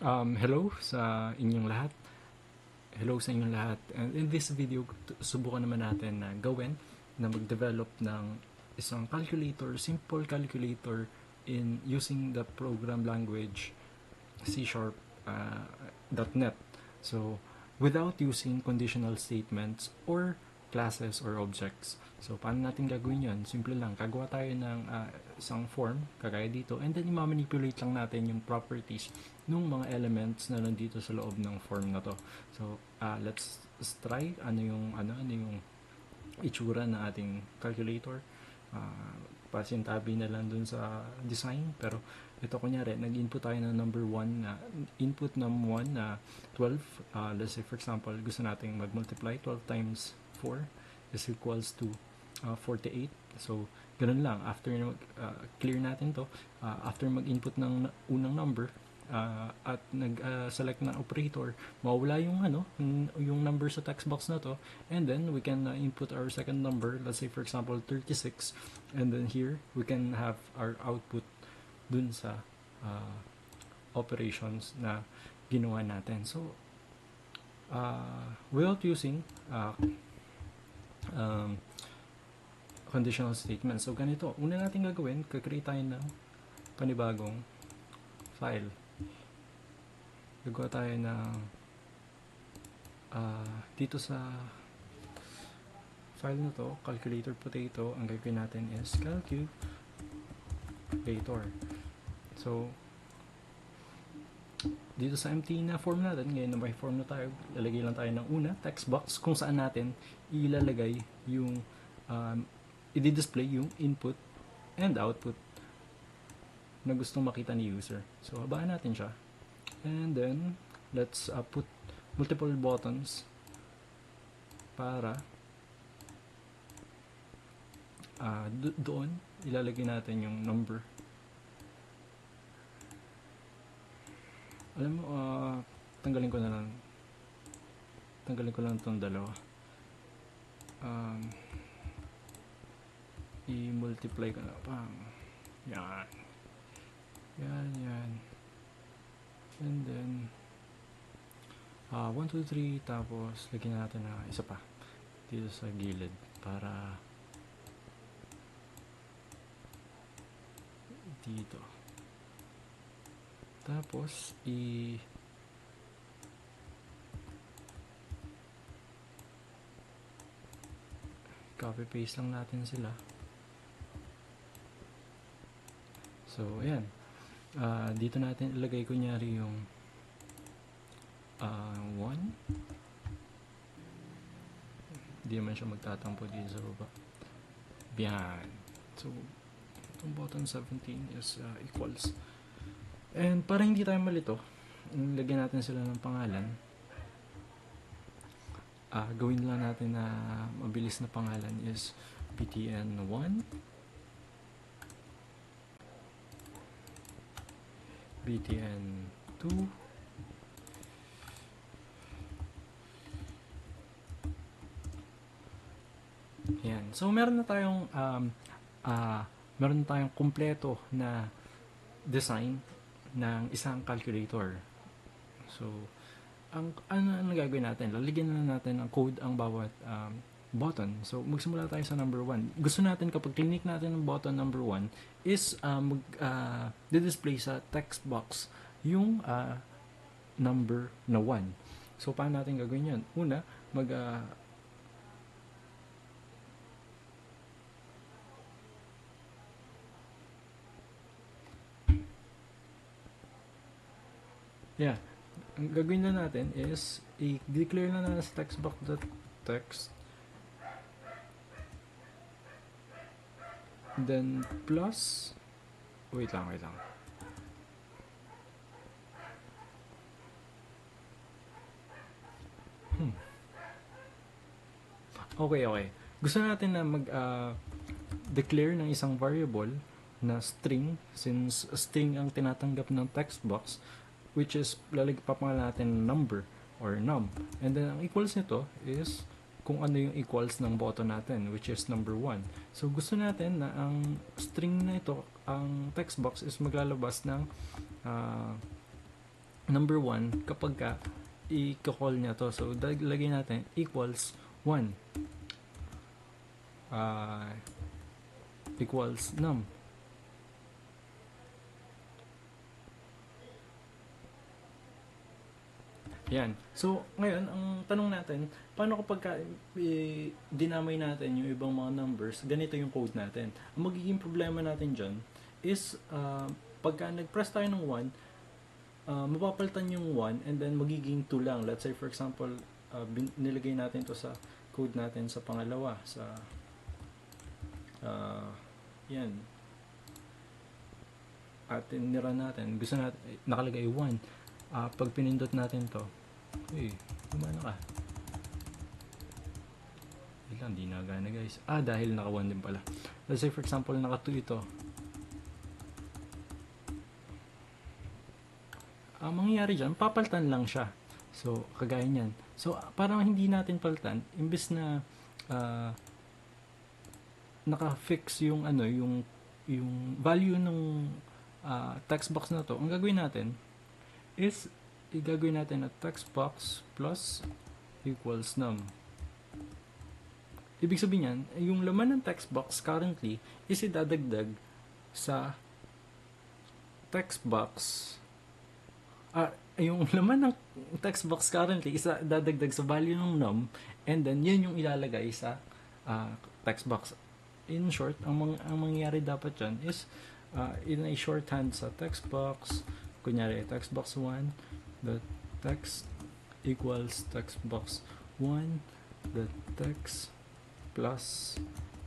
Hello sa inyong lahat. Hello sa inyong lahat. And in this video, subukan naman natin na gawin na mag-develop ng isang calculator, simple calculator in using the program language C# .NET. So, without using conditional statements or classes or objects. So, paano natin gagawin yun? Simple lang. Gagawa tayo ng isang form, kagaya dito, and then i-manipulate lang natin yung properties ng mga elements na nandito sa loob ng form na to. So, let's try ano yung itsura ng ating calculator. Pasintabi na lang dun sa design, pero ito kunyari, nag-input tayo ng number 1 na input ng 1 na 12. Let's say for example, gusto nating mag-multiply 12 times 4 is equals to 48. So, ganun lang. After clear natin to, after mag-input ng unang number, at nag-select ng operator, mawala yung number sa text box na to, and then we can input our second number, let's say for example 36, and then here we can have our output dun sa operations na ginawa natin. So without using conditional statements, so ganito, una natin gagawin, kag-create tayo ng panibagong file. Gagawa tayo ng dito sa file na to, calculator potato, ang gagawin natin is calculator. So, dito sa empty na form natin, ngayon na may form na tayo, lalagay lang tayo ng una, text box, kung saan natin ilalagay yung i-display yung input and output na gustong makita ni user. So, habaan natin siya. And then, let's put multiple buttons para doon ilalagay natin yung number. Alam mo, tanggalin ko lang itong dalawa. I-multiply ko na. Yan. And then 1, 2, 3, tapos lagyan natin na isa pa dito sa gilid para dito. Tapos copy paste lang natin sila. So ayan. Dito natin ilagay kunyari yung 1. Hindi naman siya magtatampo dito sa baba. Yan. So, itong button 17 is equals. And para hindi tayo malito, lagyan natin sila ng pangalan. Gawin lang natin na mabilis na pangalan is btn1, btn2, yan. So meron na tayong kumpleto na design ng isang calculator. So ang gagawin natin, lalagyan na natin ng code ang bawat button. So magsimula tayo sa number 1. Gusto natin kapag click natin ng button number 1 is display sa text box yung number na 1. So paano natin gagawin yan? Una, ang gagawin na natin is i-declare na natin sa text box .text, then plus, wait lang. Okay. Gusto natin na declare ng isang variable na string, since string ang tinatanggap ng text box, which is papangalan natin number or num. And then ang equals nito is kung ano yung equals ng button natin, which is number 1. So gusto natin na ang string na ito, ang text box is maglalabas ng number 1 kapag ka i-call niya to. So, lagay natin equals 1 equals num. Yan. So, ngayon, ang tanong natin, paano kapag dinamay natin yung ibang mga numbers, ganito yung code natin. Ang magiging problema natin dyan is, pagka nag-press tayo ng 1, mapapalitan yung 1 and then magiging 2 lang. Let's say, for example, nilagay natin to sa code natin sa pangalawa, sa yan. At nira natin, gusto natin, nakalagay 1. Pag pinindot natin to, gumana ka. Ilang, di nagana guys. Dahil naka 1 din pala. Let's say for example, naka 2 ito. Mangyayari dyan, papalitan lang siya. So, kagaya niyan. So, parang hindi natin palitan, imbes na naka-fix yung yung value ng text box na to, ang gagawin natin is igagawin natin na text box plus equals num. Ibig sabihin yan, yung laman ng text box currently is idadagdag sa text box. Yung laman ng text box currently is dadagdag sa value ng num, and then yun yung ilalagay sa text box. In short, ang mangyayari dapat dyan is in a shorthand sa text box, kunyari text box 1 the text equals text box 1 the text plus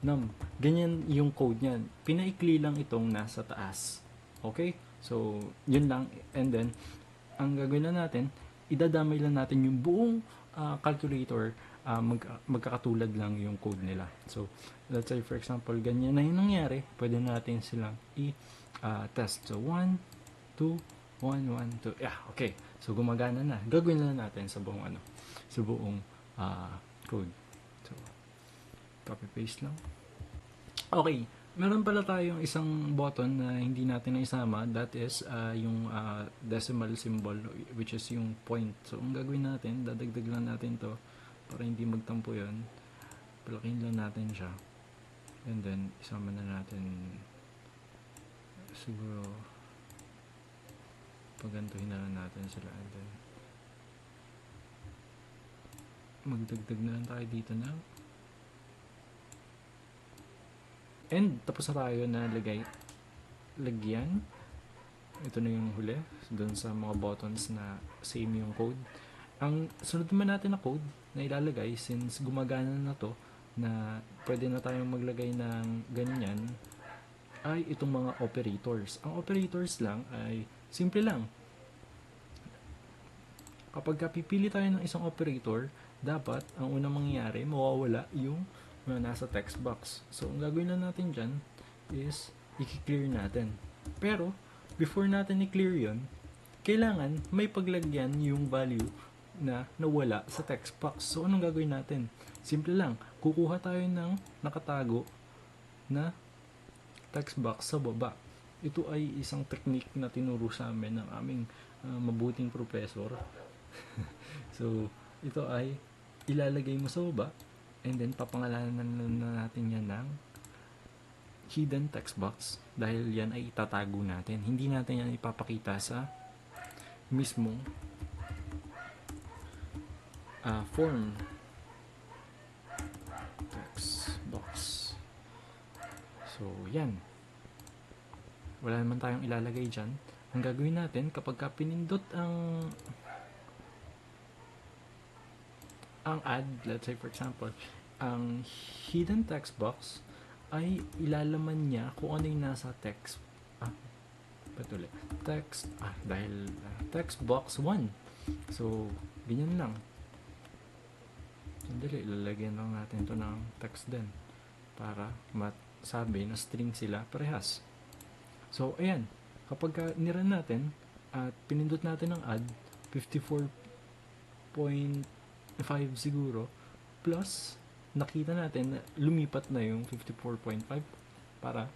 num. Ganyan yung code niyan. Pinaikli lang itong nasa taas. Okay? So, yun lang. And then, ang gagawin na natin, idadamay lang natin yung buong calculator, magkakatulad lang yung code nila. So, let's say for example, ganyan na yung nangyari, pwede natin silang i-test. So, 1, 2, 1, 1, 2. Yeah, okay. So, gumagana na. Gagawin na natin sa buong sa buong code. So, copy-paste lang. Okay. Meron pala tayong isang button na hindi natin naisama. That is yung decimal symbol, which is yung point. So, ang gagawin natin, dadagdag lang natin to para hindi magtampo yun. Palakihin lang natin siya. And then, isama na natin siguro pagantuhin na lang natin sila, and then magdagdag na lang tayo dito na, and tapos na tayo na lagyan. Ito na yung huli doon sa mga buttons na same yung code. Ang sunod naman natin na code na ilalagay, since gumagana na to, na pwede na tayong maglagay ng ganyan, ay itong mga operators. Ang operators lang ay simple lang. Kapag pipili tayo ng isang operator, dapat ang unang mangyayari, mawawala yung nasa text box. So, ang gagawin lang natin dyan is i-clear natin. Pero, before natin i-clear yun, kailangan may paglagyan yung value na nawala sa text box. So, anong gagawin natin? Simple lang. Kukuha tayo ng nakatago na text box sa baba. Ito ay isang technique na tinuro sa amin ng aming mabuting professor. So, ito ay ilalagay mo sa baba, and then papangalanan na natin yan ng hidden text box dahil yan ay itatago natin. Hindi natin yan ipapakita sa mismong form text box. So, yan. Wala naman tayong ilalagay dyan. Ang gagawin natin, kapag pinindot ang add, let's say for example, ang hidden text box ay ilalaman niya kung ano yung nasa text. Patuloy. Dahil text box 1. So, ganyan lang. Sandali, ilalagyan lang natin to ng text din para masabi na string sila parehas. So, ayan. Kapag niran natin at pinindot natin ang add, 54.5 siguro, plus nakita natin na lumipat na yung 54.5 para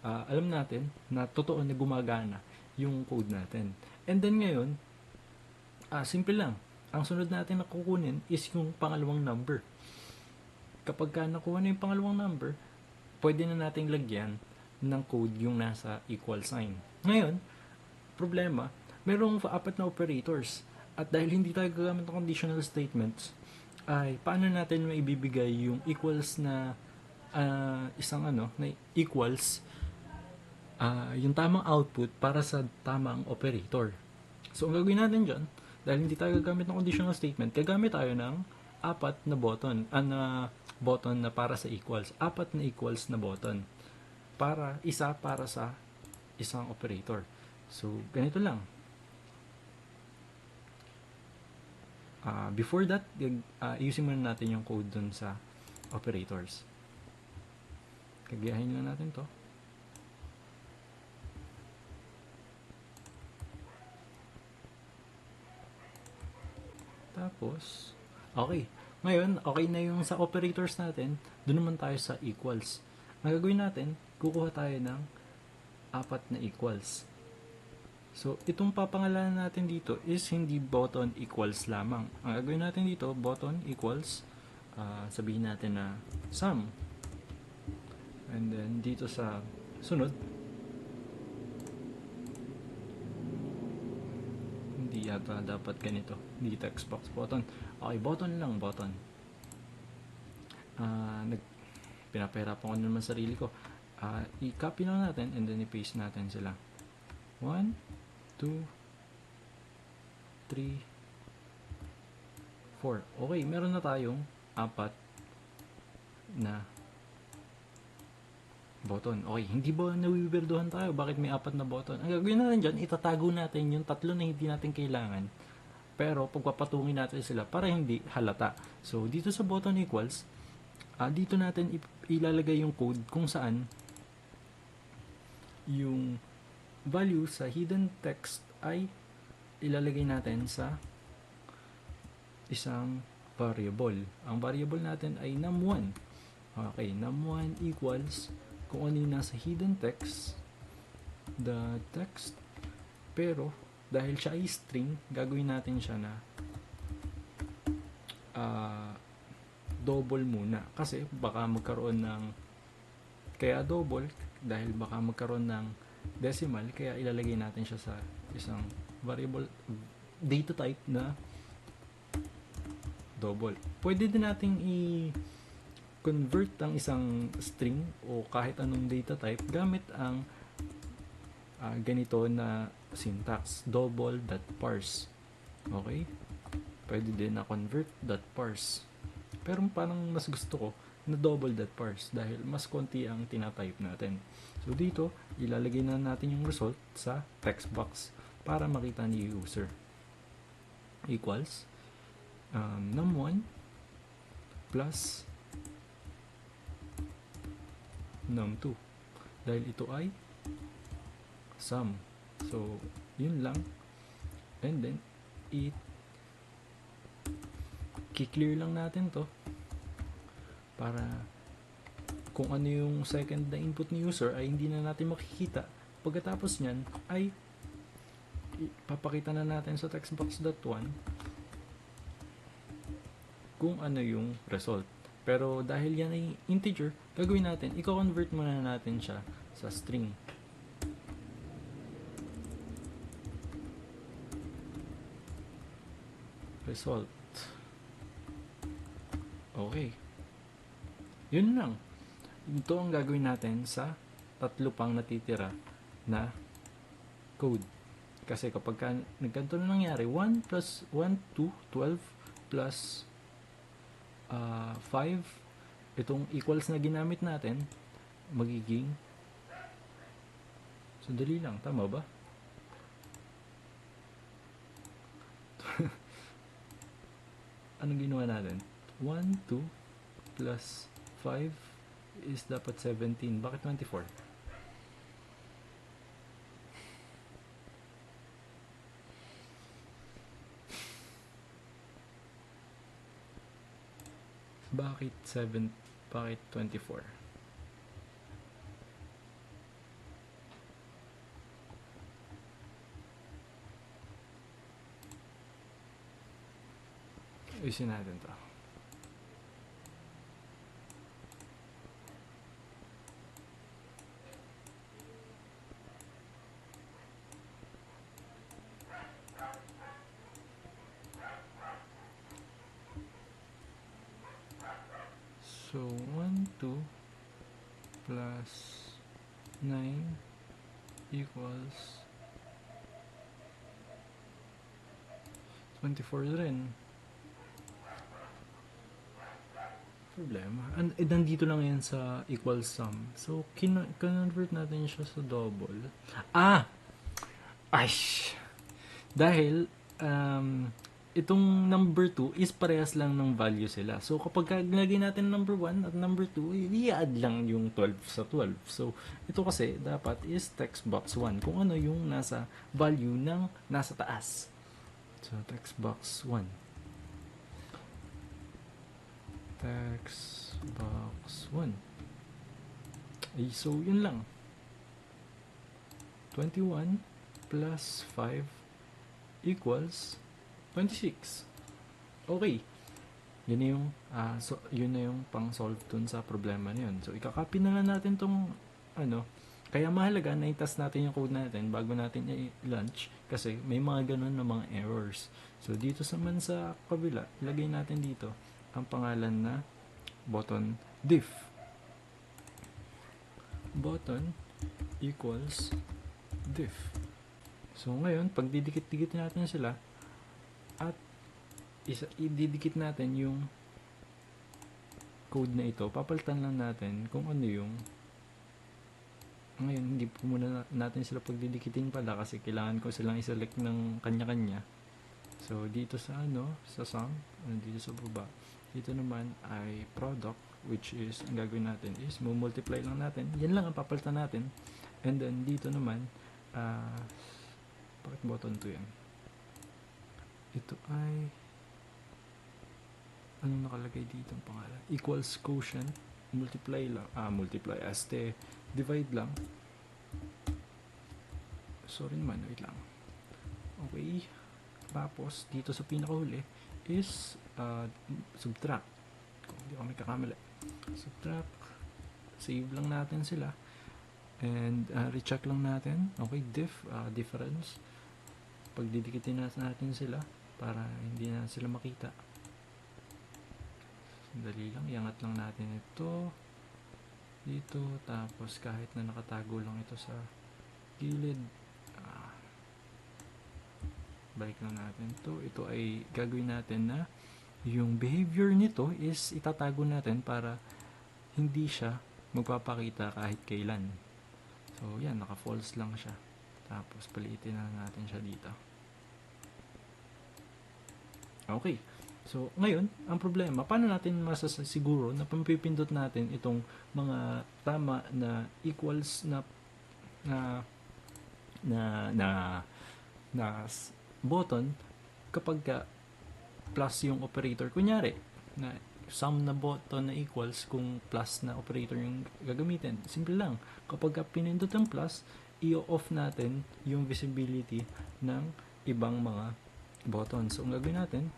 alam natin na totoo na gumagana yung code natin. And then ngayon, Simple lang. Ang sunod natin na kukunin is yung pangalawang number. Kapag ka nakuha na yung pangalawang number, pwede na nating lagyan ng code yung nasa equal sign. Ngayon, problema, merong apat na operators. At dahil hindi tayo gagamit ng conditional statements, ay paano natin maibibigay yung equals na na equals yung tamang output para sa tamang operator. So, ang gagawin natin dyan, dahil hindi tayo gagamit ng conditional statement, gagamit tayo ng apat na button, button na para sa equals. Apat na equals na button. Isa para sa isang operator. So, ganito lang. Before that, ayusin muna natin yung code dun sa operators. Kagayahin lang natin to. Tapos, okay. Ngayon, okay na yung sa operators natin, doon naman tayo sa equals. Ang gagawin natin, kukuha tayo ng apat na equals. So, itong papangalanan natin dito is hindi button equals lamang. Ang gagawin natin dito, button equals, sabihin natin na sum. And then, dito sa sunod, hindi yata dapat ganito. Hindi text box button. Okay, button lang, button. Pinapahirapan ko naman sarili ko. I-copy lang natin and then i-paste natin sila. 1, 2, 3, 4. Okay, meron na tayong apat na button. Okay, hindi ba nawiwirduhan tayo? Bakit may apat na button? Ang gagawin natin dyan, itatago natin yung tatlo na hindi natin kailangan. Pero pagpapatungin natin sila para hindi halata. So, dito sa button equals, dito natin ilalagay yung code kung saan yung value sa hidden text ay ilalagay natin sa isang variable. Ang variable natin ay num1. Okay, num1 equals kung ano yung nasa hidden text, the text, pero dahil siya ay string, gagawin natin siya na double muna. Kasi baka magkaroon ng, kaya double, dahil baka magkaroon ng decimal, kaya ilalagay natin siya sa isang variable data type na double. Pwede din nating i-convert ang isang string o kahit anong data type gamit ang ganito na syntax, double.parse. Okay? Pwede din na convert.parse. Pero parang mas gusto ko na double.parse dahil mas konti ang tinatype natin. So dito, ilalagay na natin yung result sa text box para makita ni user. Equals num1 plus num2 dahil ito ay sum. So, yun lang. And then, i-clear lang natin to para kung ano yung second na input ni user ay hindi na natin makikita. Pagkatapos nyan ay papakita na natin sa textbox.1 kung ano yung result. Pero dahil yan ay integer, gagawin natin, i-convert muna natin siya sa string. Result. Okay. Yun lang. Ito ang gagawin natin sa tatlo pang natitira na code. Kasi kapag nagkanto na nangyari, 1 plus 1, 2, 12 plus 5, itong equals na ginamit natin, magiging, sandali lang, tama ba? Anong ginawa natin? 1, 2 plus 5 is dapat 17. Bakit 24? Bakit 7? Bakit 24? Ayusin natin to. So, 1, 2 plus 9 equals 24 rin. Problema. Nandito lang yan sa equal sum. So, convert natin siya sa double. Dahil, itong number 2 is parehas lang ng value sila. So, kapag nilagay natin number 1 at number 2, i-add lang yung 12 sa 12. So, ito kasi dapat is text box 1. Kung ano yung nasa value ng nasa taas. So, text box 1. Text box 1. So, yun lang. 21 plus 5 equals 26. Okay. Yun na yung, yun na yung pang-solve dun sa problema na yun. So, ikakopy na lang natin tong, kaya mahalaga na i-test natin yung code natin bago natin i-launch kasi may mga ganun na mga errors. So, dito naman sa kabila, ilagay natin dito ang pangalan na button diff. Button equals diff. So, ngayon, pag didikit-dikit natin sila, at ididikit natin yung code na ito, papalitan lang natin kung ano yung ngayon, hindi po muna natin sila pagdidikitin pala kasi kailangan ko silang iselect ng kanya-kanya. So, dito sa sa sum, dito sa baba, dito naman ay product, which is, ang gagawin natin is, multiply lang natin. Yan lang ang papalitan natin. And then, dito naman, bakit button 2 yan? Ito ay anong nakalagay dito ang pangalan? Equals quotient, multiply lang, divide lang. Sorry naman, wait lang. Okay. Tapos, dito sa pinakahuli is subtract. Kung hindi ako may kakamali. Subtract. Save lang natin sila. And recheck lang natin. Okay, difference. Pagdidikitin natin sila para hindi na sila makita. Sandali lang, iangat lang natin ito dito, tapos kahit na nakatago lang ito sa gilid, balik lang natin ito ay gagawin natin na yung behavior nito is itatago natin para hindi siya magpapakita kahit kailan. So yan, naka-false lang siya, tapos palitin na natin siya dito. Okay. So, ngayon, ang problema, paano natin masasiguro na pamipindot natin itong mga tama na equals na button kapag plus yung operator. Kunyari, na sum na button na equals kung plus na operator yung gagamitin. Simple lang. Kapag pinindot ang plus, i-off natin yung visibility ng ibang mga buttons. So, ang gagawin natin,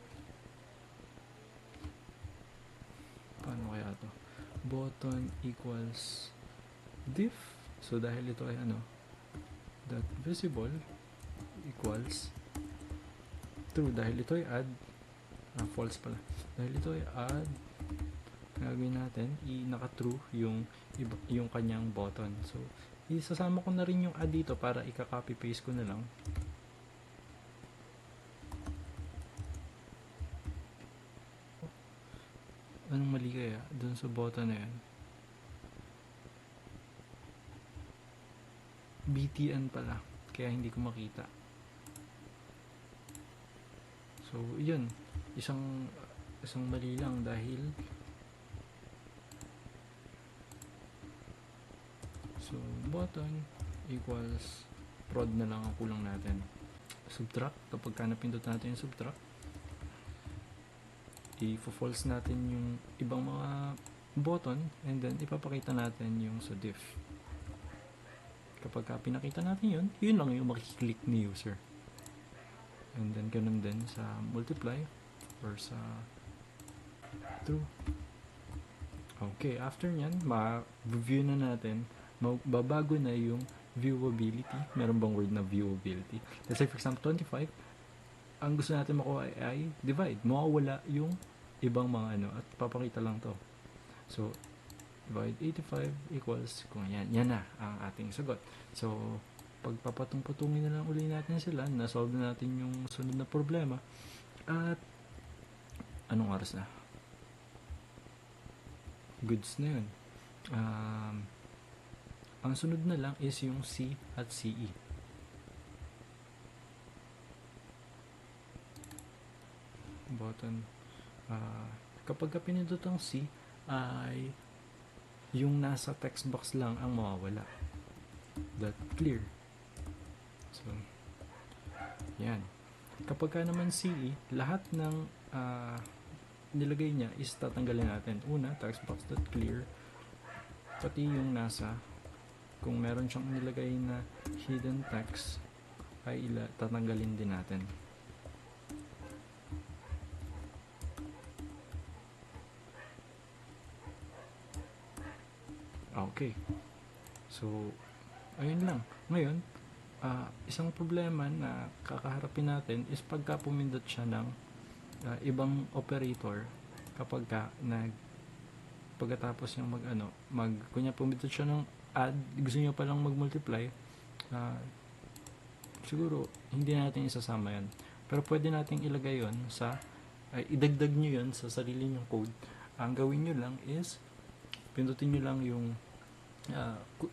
paano kaya to? Button equals diff. So, dahil ito ay that visible equals true. Dahil ito ay add, false pala. Dahil ito ay add, gagawin natin, naka-true yung kanyang button. So, isasama ko na rin yung add dito para ika-copy paste ko na lang. Anong mali kaya dun sa button na yan? BTN pala, kaya hindi ko makita. So, yun, isang mali lang dahil so, button equals prod na lang ang kulang natin. Subtract, kapag napindot natin yung subtract, i-false natin yung ibang mga button and then ipapakita natin yung sa diff. Kapag pinakita natin yun lang yung makiklik ni user. And then ganun din sa multiply, or sa true. Okay, after nyan, ma-view na natin, babago na yung viewability. Meron bang word na viewability? Let's say for example 25, ang gusto natin makuha ay divide. Mawawala yung ibang mga at papakita lang to. So, divide 85 equals, kung yan na ang ating sagot. So, pagpapatong-patungin na lang uli natin sila, na-solve na natin yung sunod na problema. At, anong oras na? Goods na yun. Ang sunod na lang is yung C at CE. Button. Kapag pinindot ang C, ay yung nasa text box lang ang mawawala. That clear. So, yan. Kapag ka naman CE, lahat ng nilagay niya is tatanggalin natin. Una, text box dot clear. Pati yung nasa, kung meron siyang nilagay na hidden text, ay tatanggalin din natin. Okay. So, ayun lang. Ngayon, isang problema na kakaharapin natin is pagka pumindot siya ng ibang operator kapag pagkatapos yung kunya pumindot siya ng add, gusto niyo palang mag-multiply, siguro hindi natin isasama yan. Pero pwede nating ilagay yon idagdag nyo yon sa sarili nyong code. Ang gawin nyo lang is pindutin nyo lang yung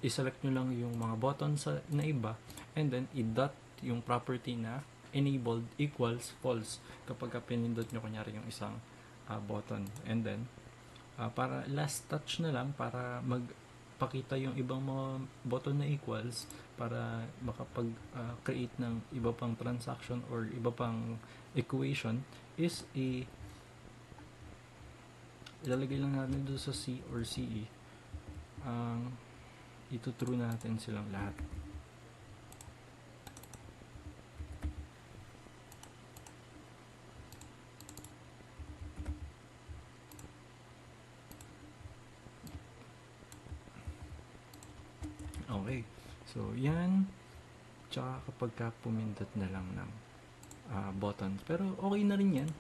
i-select nyo lang yung mga buttons na iba, and then i-dot yung property na enabled equals false kapag pinindot nyo kunyari yung isang button, and then para last touch na lang para magpakita yung ibang mga button na equals para makapag create ng iba pang transaction or iba pang equation is ilalagay lang natin doon sa C or CE. Itutrue natin silang lahat. Okay. So, yan. Tsaka kapag pumindot na lang ng button. Pero okay na rin yan.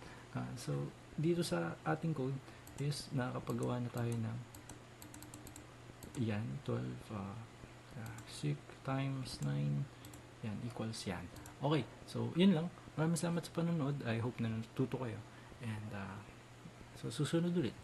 So, dito sa ating code is nakakapagawa na tayo ng yan, 12 6 times 9 yan, equals yan. Okay, so yun lang. Maraming salamat sa panonood. I hope na natuto kayo. And so susunod ulit.